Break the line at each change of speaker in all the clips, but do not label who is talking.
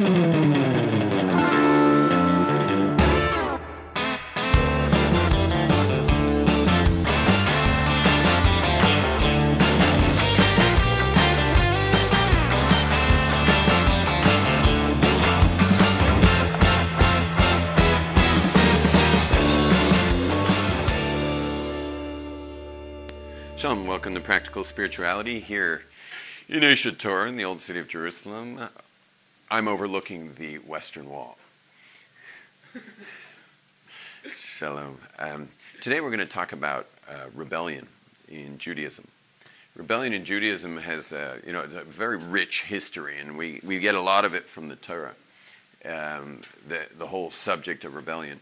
Shalom, welcome to Practical Spirituality here in Eshet Torah in the old city of Jerusalem. I'm overlooking the Western Wall. Shalom. Today we're going to talk about rebellion in Judaism. Rebellion in Judaism has it's a very rich history, and we get a lot of it from the Torah. The whole subject of rebellion.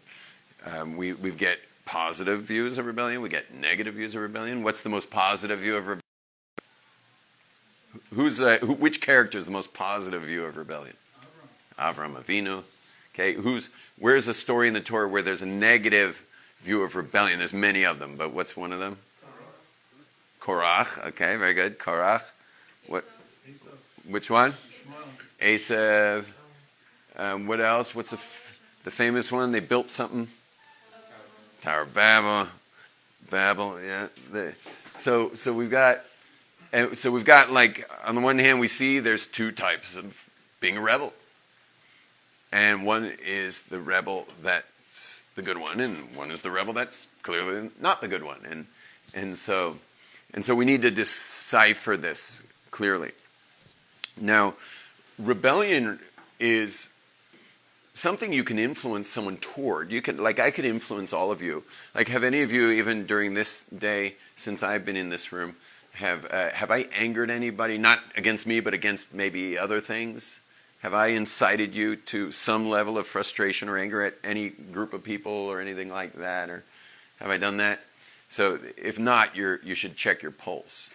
We get positive views of rebellion. We get negative views of rebellion. What's the most positive view of rebellion? Which character is the most positive view of rebellion? Avram Avinu. Okay, where's a story in the Torah where there's a negative view of rebellion? There's many of them, but what's one of them? Korach. Okay, very good. Korach. What? Which one? Esav. What else? What's the famous one? They built something. Tower of Babel, yeah. So we've got like on the one hand we see there's two types of being a rebel, and one is the rebel that's the good one, and one is the rebel that's clearly not the good one, and so we need to decipher this clearly. Now, rebellion is something you can influence someone toward. You can, like, I could influence all of you. Like, have any of you, even during this day, since I've been in this room, have I angered anybody? Not against me, but against maybe other things? Have I incited you to some level of frustration or anger at any group of people or anything like that? Or have I done that? So, if not, you should check your pulse,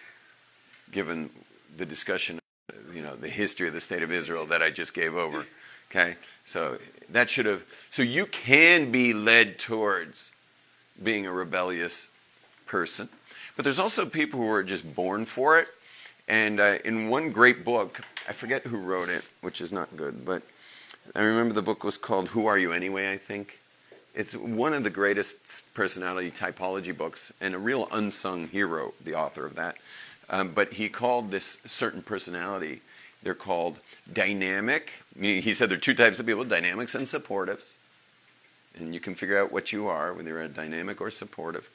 given the discussion, the history of the state of Israel that I just gave over. Okay, so so you can be led towards being a rebellious person, but there's also people who are just born for it. And in one great book, I forget who wrote it, which is not good, but I remember the book was called "Who Are You Anyway?" I think it's one of the greatest personality typology books, and a real unsung hero, the author of that. But he called this certain personality. They're called dynamic. He said there are two types of people, dynamics and supportives. And you can figure out what you are, whether you're a dynamic or supportive.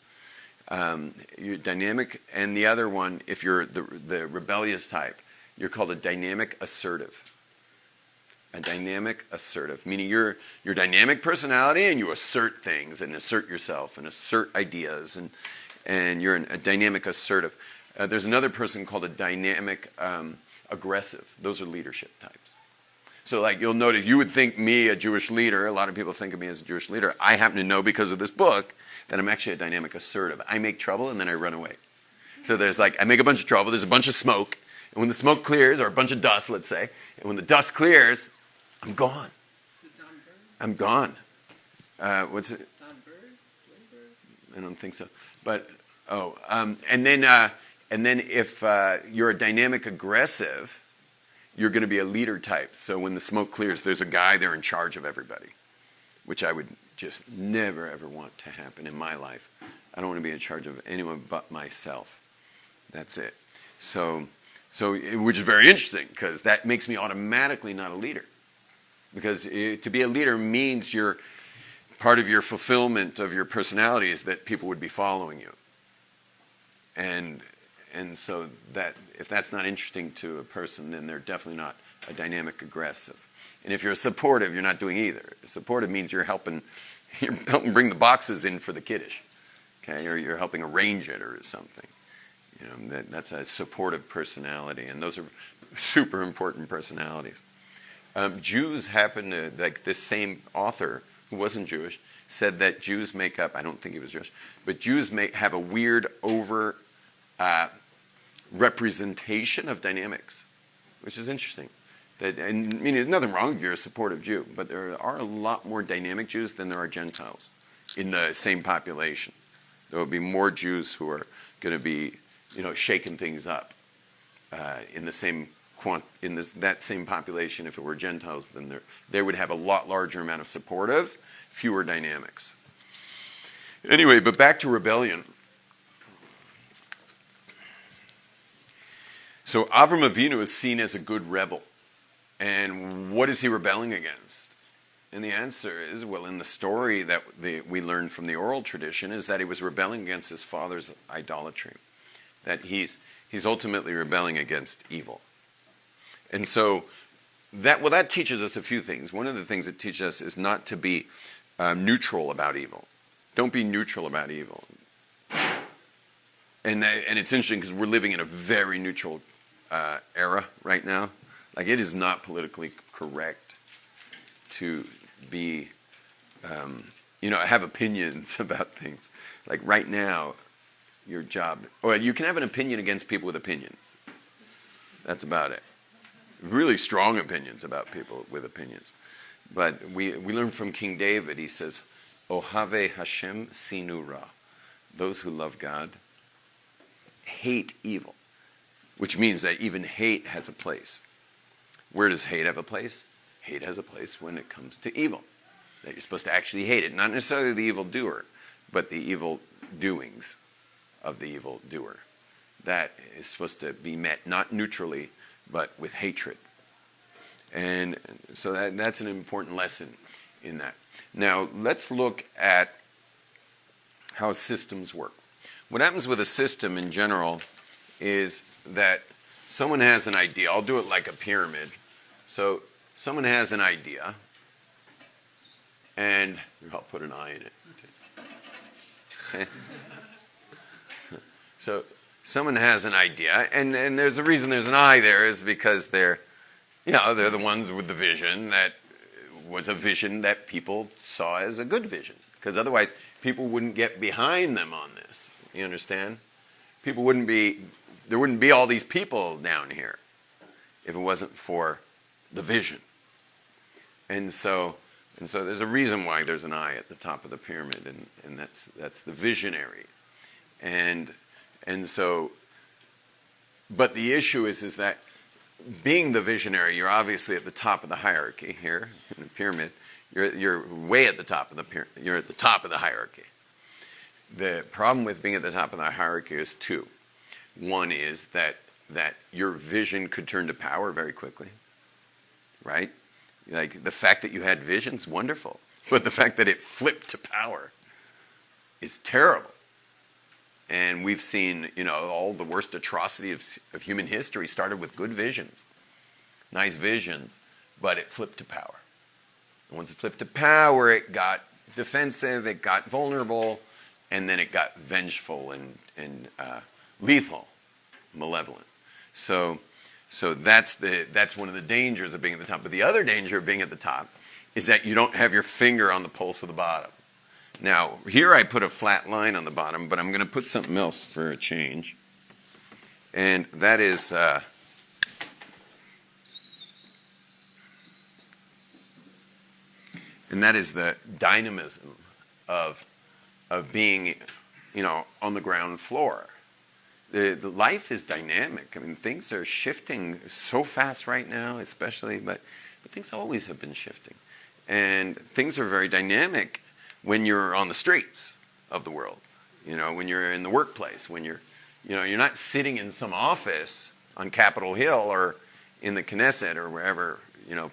You're dynamic, and the other one, if you're the rebellious type, you're called a dynamic assertive. A dynamic assertive, meaning you're dynamic personality and you assert things and assert yourself and assert ideas, and you're a dynamic assertive. There's another person called a dynamic aggressive. Those are leadership types. So like you'll notice, you would think me a Jewish leader, a lot of people think of me as a Jewish leader. I happen to know because of this book that I'm actually a dynamic assertive. I make trouble and then I run away. So there's I make a bunch of trouble, there's a bunch of smoke, and when the smoke clears, or a bunch of dust, let's say, and when the dust clears, I'm gone. I'm gone. What's it? I don't think so. But, and then if you're a dynamic aggressive, you're going to be a leader type. So when the smoke clears, there's a guy there in charge of everybody, which I would just never, ever want to happen in my life. I don't want to be in charge of anyone but myself. That's it. So which is very interesting, because that makes me automatically not a leader. Because to be a leader means part of your fulfillment of your personality is that people would be following you. And so that if that's not interesting to a person, then they're definitely not a dynamic aggressive. And if you're a supportive, you're not doing either. Supportive means you're helping bring the boxes in for the kiddush, okay, or you're helping arrange it or something. That's a supportive personality, and those are super important personalities. Jews happen to, like this same author who wasn't Jewish said that Jews make up, I don't think he was Jewish, but Jews have a weird over representation of dynamics, which is interesting. There's nothing wrong if you're a supportive Jew, but there are a lot more dynamic Jews than there are Gentiles in the same population. There will be more Jews who are going to be, shaking things up in the same that same population, if it were Gentiles, then they would have a lot larger amount of supportives, fewer dynamics. Anyway, but back to rebellion. So Avram Avinu is seen as a good rebel. And what is he rebelling against? And the answer is, well, in the story that we learned from the oral tradition, is that he was rebelling against his father's idolatry. That he's ultimately rebelling against evil. And so that teaches us a few things. One of the things it teaches us is not to be neutral about evil. Don't be neutral about evil. And it's interesting because we're living in a very neutral era right now. Like, it is not politically correct to be, have opinions about things. Like right now, your job, or you can have an opinion against people with opinions. That's about it. Really strong opinions about people with opinions. But we learn from King David, he says, Ohave Hashem sinu ra. Those who love God hate evil, which means that even hate has a place. Where does hate have a place? Hate has a place when it comes to evil. That you're supposed to actually hate it. Not necessarily the evil doer, but the evil doings of the evil doer. That is supposed to be met not neutrally, but with hatred. And so that's an important lesson in that. Now, let's look at how systems work. What happens with a system in general is that someone has an idea. I'll do it like a pyramid. So someone has an idea, and I'll put an eye in it. So someone has an idea, and there's a reason there's an eye there is because they're the ones with the vision that was a vision that people saw as a good vision. Because otherwise, people wouldn't get behind them on this. You understand? There wouldn't be all these people down here if it wasn't for the vision. And so there's a reason why there's an eye at the top of the pyramid, and that's the visionary. And so, but the issue is that being the visionary, you're obviously at the top of the hierarchy here in the pyramid. You're way at the top of the pyramid. You're at the top of the hierarchy. The problem with being at the top of the hierarchy is two. One is that your vision could turn to power very quickly, right? Like, the fact that you had vision's wonderful, but the fact that it flipped to power is terrible. And we've seen, all the worst atrocity of human history started with good visions, nice visions, but it flipped to power. And once it flipped to power, it got defensive, it got vulnerable, and then it got vengeful and lethal, malevolent. So that's one of the dangers of being at the top. But the other danger of being at the top is that you don't have your finger on the pulse of the bottom. Now, here I put a flat line on the bottom, but I'm going to put something else for a change. And that is the dynamism of being, on the ground floor. The life is dynamic. I mean, things are shifting so fast right now, especially, but things always have been shifting. And things are very dynamic when you're on the streets of the world, when you're in the workplace, when you're not sitting in some office on Capitol Hill or in the Knesset or wherever,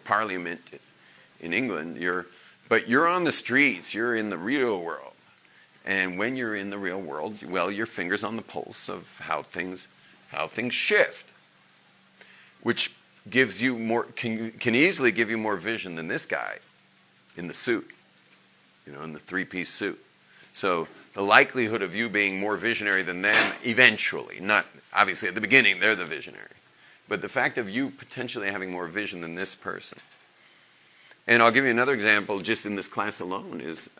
Parliament in England, but you're on the streets, you're in the real world. And when you're in the real world, well, your finger's on the pulse of how things shift, which gives you more, can easily give you more vision than this guy in the suit, in the three-piece suit. So the likelihood of you being more visionary than them eventually, not obviously at the beginning, they're the visionary, but the fact of you potentially having more vision than this person. And I'll give you another example just in this class alone is,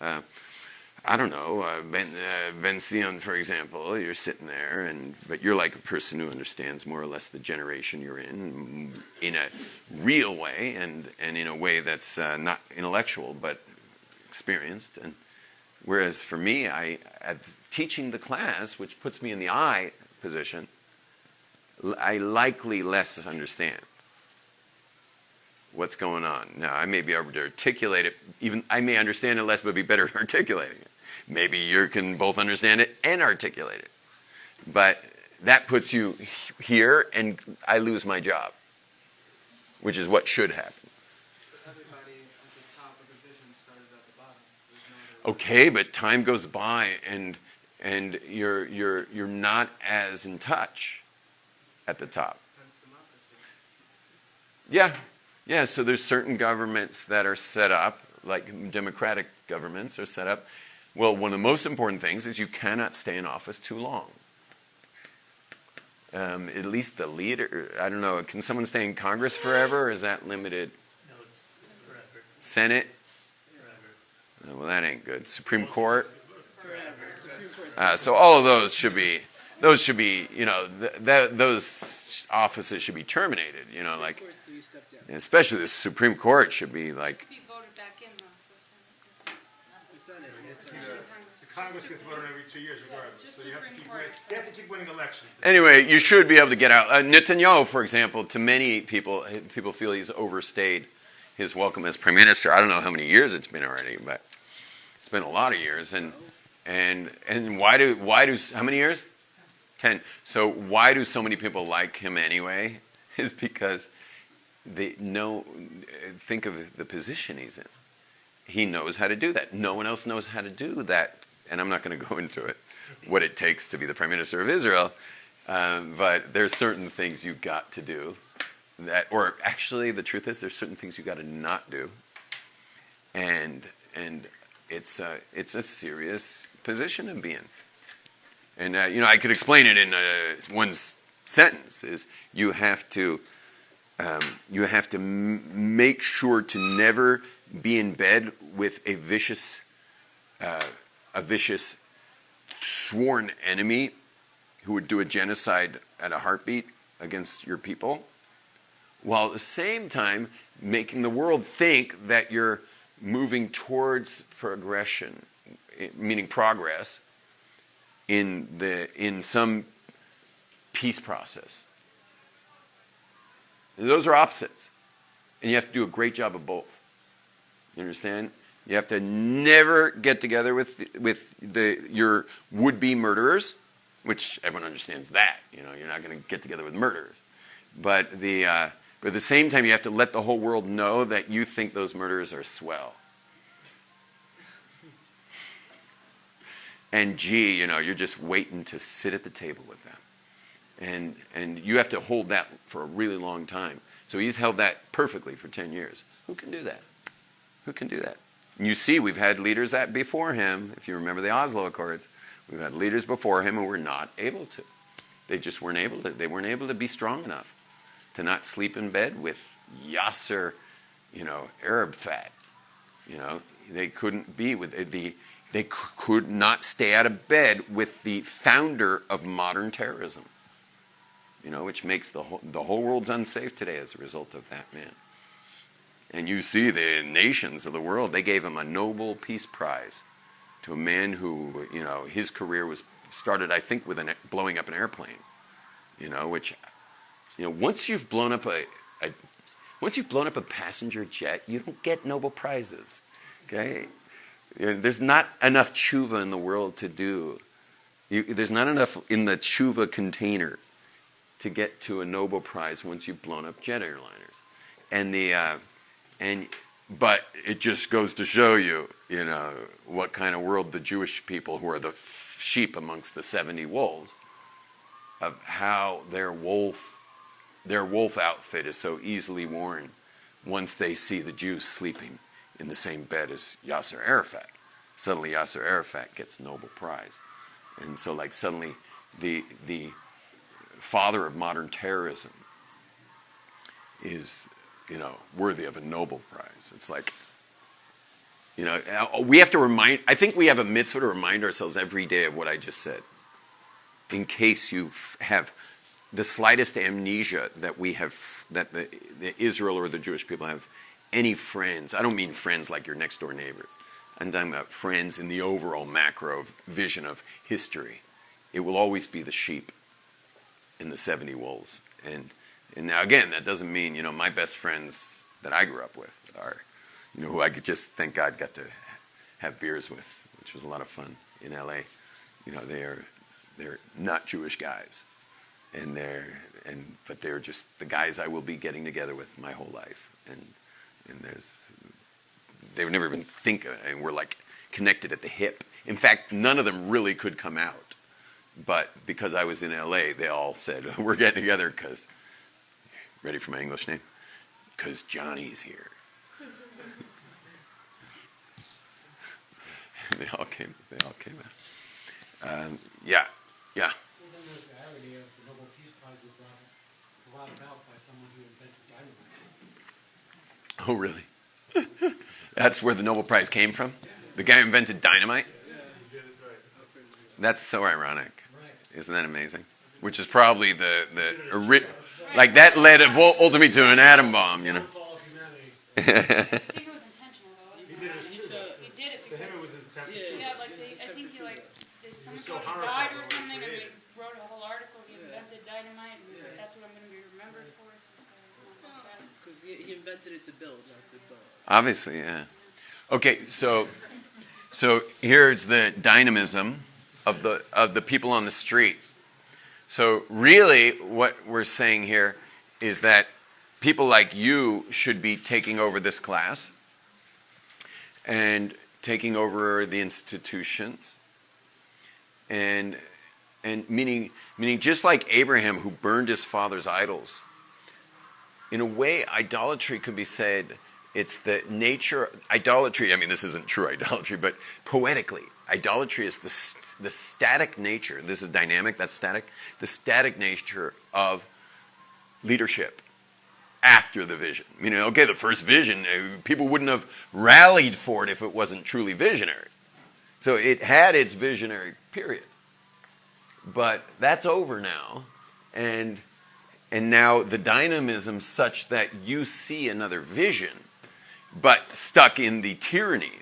Ben Sion, for example, you're sitting there, but you're like a person who understands more or less the generation you're in a real way and in a way that's not intellectual but experienced. And whereas for me, at teaching the class, which puts me in the I position, I likely less understand. what's going on. Now, I may be able to articulate it, even I may understand it less, but be better at articulating it. Maybe you can both understand it and articulate it. But that puts you here, and I lose my job, which is what should happen.
Everybody at the top of the vision started at the bottom.
Okay, but time goes by, and you're not as in touch at the top.
That's democracy.
Yeah. So there's certain governments that are set up, like democratic governments are set up. Well, one of the most important things is you cannot stay in office too long. At least the leader, I don't know, can someone stay in Congress forever, or is that limited?
No, it's forever.
Senate?
Forever.
Oh, well, that ain't good. Supreme Court?
Forever. Supreme Court.
So all of those should be, those offices should be terminated, like,
Court's 3 steps down.
especially the Supreme Court should be like,
Be voted back in though for Senate.
The Senate.
The Congress gets voted every 2 years regardless,
Just
so you have to
Supreme
keep
Court.
winning. They have to keep winning elections.
anyway, you should be able to get out. Netanyahu, for example, to many people feel he's overstayed his welcome as prime minister. I don't know how many years it's been already, but it's been a lot of years. And why do how many years? 10. So why do so many people like him anyway? Is because they know. Think of the position he's in. He knows how to do that. No one else knows how to do that. And I'm not going to go into it, what it takes to be the prime minister of Israel. But there's certain things you've got to do that, or actually the truth is there's certain things you've got to not do. And it's a serious position to be in. And, I could explain it in one sentence, is you have to make sure to never be in bed with a vicious sworn enemy who would do a genocide at a heartbeat against your people, while at the same time making the world think that you're moving towards progression, meaning progress, in some peace process. Those are opposites, and you have to do a great job of both. You understand? You have to never get together with your would-be murderers, which everyone understands that. You're not going to get together with murderers, but at the same time, you have to let the whole world know that you think those murderers are swell. And you're just waiting to sit at the table with them. And you have to hold that for a really long time. So he's held that perfectly for 10 years. Who can do that? Who can do that? And you see, we've had leaders before him. If you remember the Oslo Accords, we've had leaders before him who were not able to. They just weren't able to. They weren't able to be strong enough to not sleep in bed with Yasser, Arab fat. They couldn't be with They could not stay out of bed with the founder of modern terrorism, which makes the whole world's unsafe today as a result of that man. And you see the nations of the world, they gave him a Nobel Peace Prize to a man who, his career was started, I think, with blowing up an airplane, which, once you've blown up a passenger jet, you don't get Nobel Prizes, okay? There's not enough tshuva in the world to do. There's not enough in the tshuva container to get to a Nobel Prize once you've blown up jet airliners. But it just goes to show you, what kind of world the Jewish people, who are the sheep amongst the 70 wolves, of how their wolf outfit is so easily worn once they see the Jews sleeping in the same bed as Yasser Arafat. Suddenly Yasser Arafat gets Nobel Prize. And so suddenly the father of modern terrorism is, worthy of a Nobel Prize. It's like, we have to I think we have a mitzvah to remind ourselves every day of what I just said, in case you have the slightest amnesia that the Israel or the Jewish people have any friends. I don't mean friends like your next door neighbors. I'm talking about friends in the overall macro vision of history. It will always be the sheep and the 70 wolves. And now again, that doesn't mean, my best friends that I grew up with are, who I could just thank God got to have beers with, which was a lot of fun in LA. They're not Jewish guys, but they're just the guys I will be getting together with my whole life, and they would never even think of it, and we're like connected at the hip. In fact, none of them really could come out, but because I was in LA, they all said, we're getting together because, ready for my English name? Because Johnny's here. They all came out. Yeah.
Well, then there's the irony of the Nobel Peace Prize was brought about by someone who invented dynamite.
Oh, really? That's where the Nobel Prize came from? The guy who invented dynamite? That's so ironic. Isn't that amazing? Which is probably like that led ultimately to an atom bomb,
Fall of humanity.
I think it was intentional though.
He did it, it's true.
He did it
To him,
because
it was his attempt.
yeah, like I think someone
so
thought he
horrified
died or
by what he
something, and they
created.
wrote a whole article. He invented dynamite, and he said that's what I'm going to be remembered for. So it's like,
Because he invented it to build, not to build.
Obviously, yeah. Okay, so here's the dynamism of the people on the streets. So really, what we're saying here is that people like you should be taking over this class and taking over the institutions, and meaning just like Abraham, who burned his father's idols. In a way, idolatry could be said, it's the nature, idolatry, I mean, this isn't true idolatry, but poetically, idolatry is the static nature, this is dynamic, that's static, the static nature of leadership after the vision. Meaning, okay, the first vision, people wouldn't have rallied for it if it wasn't truly visionary. So it had its visionary period. But that's over now, and now the dynamism such that you see another vision, but stuck in the tyranny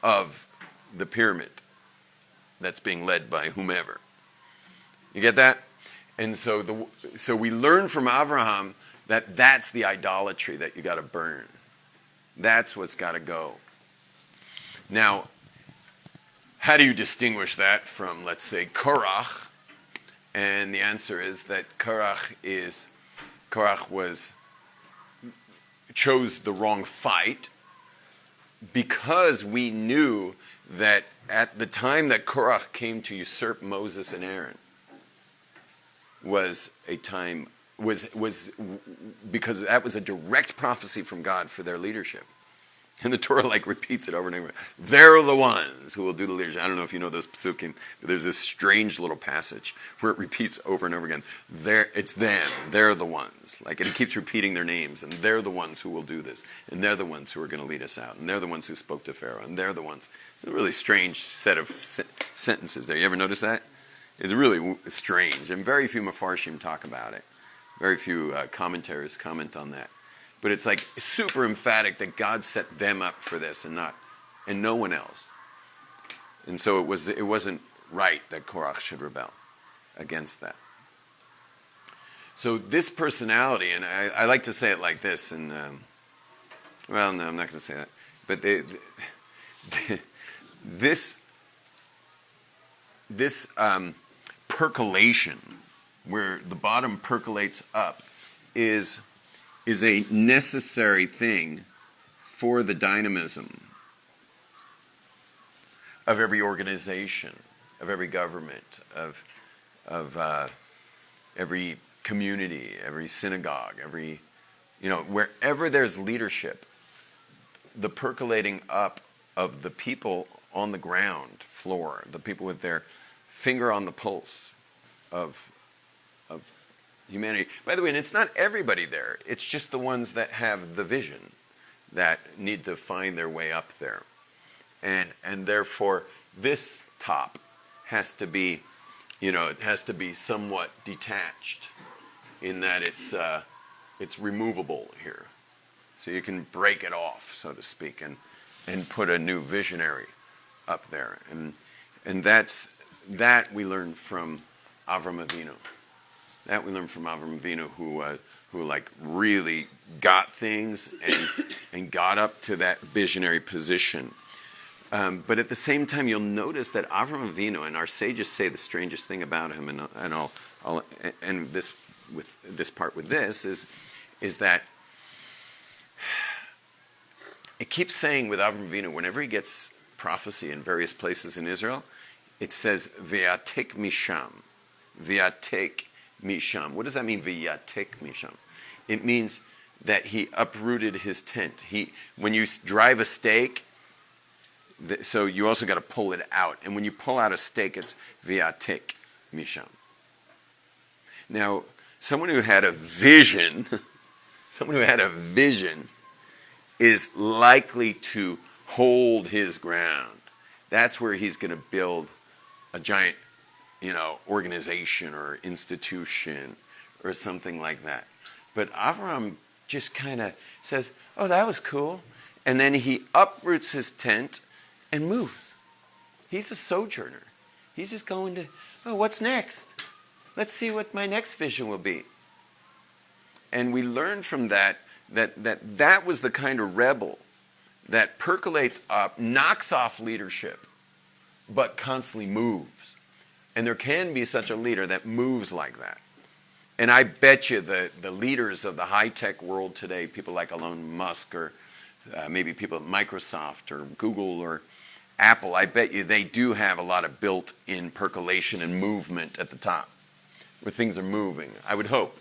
of the pyramid that's being led by whomever. You get that? And so we learn from Abraham that that's the idolatry that you got to burn. That's what's got to go. Now, how do you distinguish that from, let's say, Korach? And the answer is that Korach chose the wrong fight, because we knew that at the time that Korach came to usurp Moses and Aaron was because that was a direct prophecy from God for their leadership. And the Torah repeats it over and over. They're the ones who will do the leadership. I don't know if you know those psukim, but there's this strange little passage where it repeats over and over again. It's them. They're the ones. And it keeps repeating their names. And they're the ones who will do this. And they're the ones who are going to lead us out. And they're the ones who spoke to Pharaoh. And they're the ones. It's a really strange set of sentences there. You ever notice that? It's really strange. And very few Mefarshim talk about it. Very few commentators comment on that. But it's super emphatic that God set them up for this and no one else. And so it wasn't right that Korach should rebel against that. So this personality, and I like to say it like this, and well, no, I'm not going to say that. But this percolation, where the bottom percolates up, is a necessary thing for the dynamism of every organization, of every government, of every community, every synagogue, wherever there's leadership, the percolating up of the people on the ground floor, the people with their finger on the pulse of humanity. By the way, and it's not everybody there. It's just the ones that have the vision that need to find their way up there. And therefore, this top has to be, it has to be somewhat detached in that it's removable here. So you can break it off, so to speak, and put a new visionary up there. And that we learn from Avram Avinu. That we learn from Avram Avinu, who like really got things and got up to that visionary position. But at the same time, you'll notice that Avram Avinu, and our sages say the strangest thing about him, and I'll end this with this part with this is that it keeps saying with Avram Avinu, whenever he gets prophecy in various places in Israel, it says V'yatek misham, V'yatek misham. What does that mean? V'yatek misham. It means that he uprooted his tent. When you drive a stake, so you also got to pull it out, and when you pull out a stake, it's V'yatek misham. Now, someone who had a vision, is likely to hold his ground. That's where he's going to build a giant, organization or institution or something like that. But Avram just kind of says, "Oh, that was cool," and then he uproots his tent and moves. He's a sojourner. He's just going to, "Oh, what's next? Let's see what my next vision will be." And we learn from that was the kind of rebel that percolates up, knocks off leadership, but constantly moves. And there can be such a leader that moves like that. And I bet you the leaders of the high-tech world today, people like Elon Musk or maybe people at Microsoft or Google or Apple, I bet you they do have a lot of built-in percolation and movement at the top, where things are moving. I would hope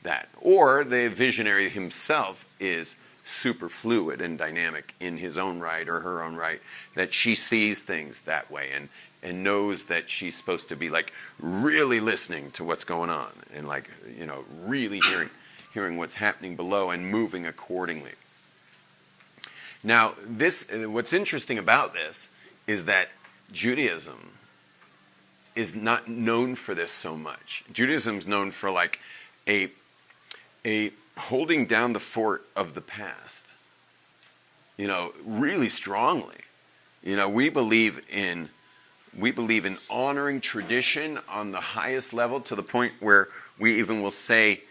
that. Or the visionary himself is super fluid and dynamic in his own right or her own right, that she sees things that way and knows that she's supposed to be like really listening to what's going on and like, really hearing what's happening below and moving accordingly. Now, what's interesting about this is that Judaism is not known for this so much. Judaism's known for like a holding down the fort of the past, really strongly. We believe in honoring tradition on the highest level, to the point where we even will say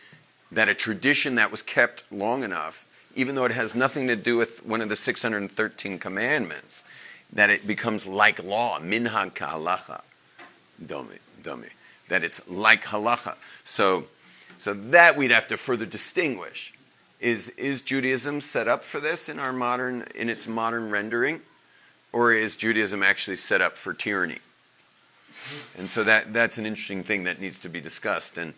that a tradition that was kept long enough, even though it has nothing to do with one of the 613 commandments, that it becomes like law, minhag ka'halacha, domi, that it's like halacha. So that we'd have to further distinguish. Is Judaism set up for this in its modern rendering, or is Judaism actually set up for tyranny? And so that's an interesting thing that needs to be discussed, and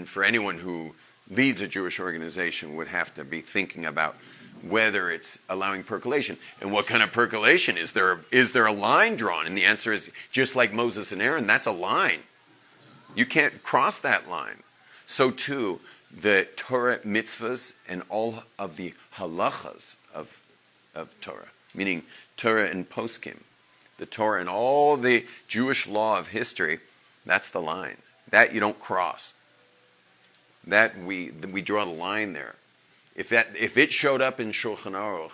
for anyone who leads a Jewish organization would have to be thinking about whether it's allowing percolation, and what kind of percolation. Is there a line drawn? And the answer is, just like Moses and Aaron, that's a line. You can't cross that line. So too, the Torah mitzvahs and all of the halachas of Torah, meaning Torah and poskim, the Torah and all the Jewish law of history, that's the line. That you don't cross. That we draw the line there. If it showed up in Shulchan Aruch,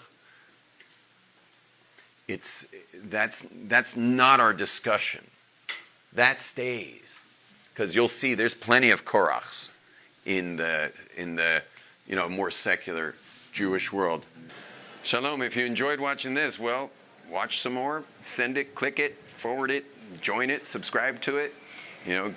that's not our discussion. That stays. Because you'll see there's plenty of Korachs in the more secular Jewish world. Shalom. If you enjoyed watching this, well, watch some more, send it, click it, forward it, join it, subscribe to it.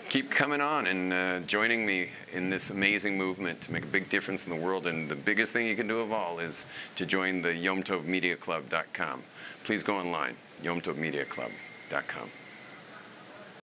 Keep coming on and joining me in this amazing movement to make a big difference in the world. And the biggest thing you can do of all is to join the Yom Tov Media Club.com. Please go online, YomTovMediaClub.com.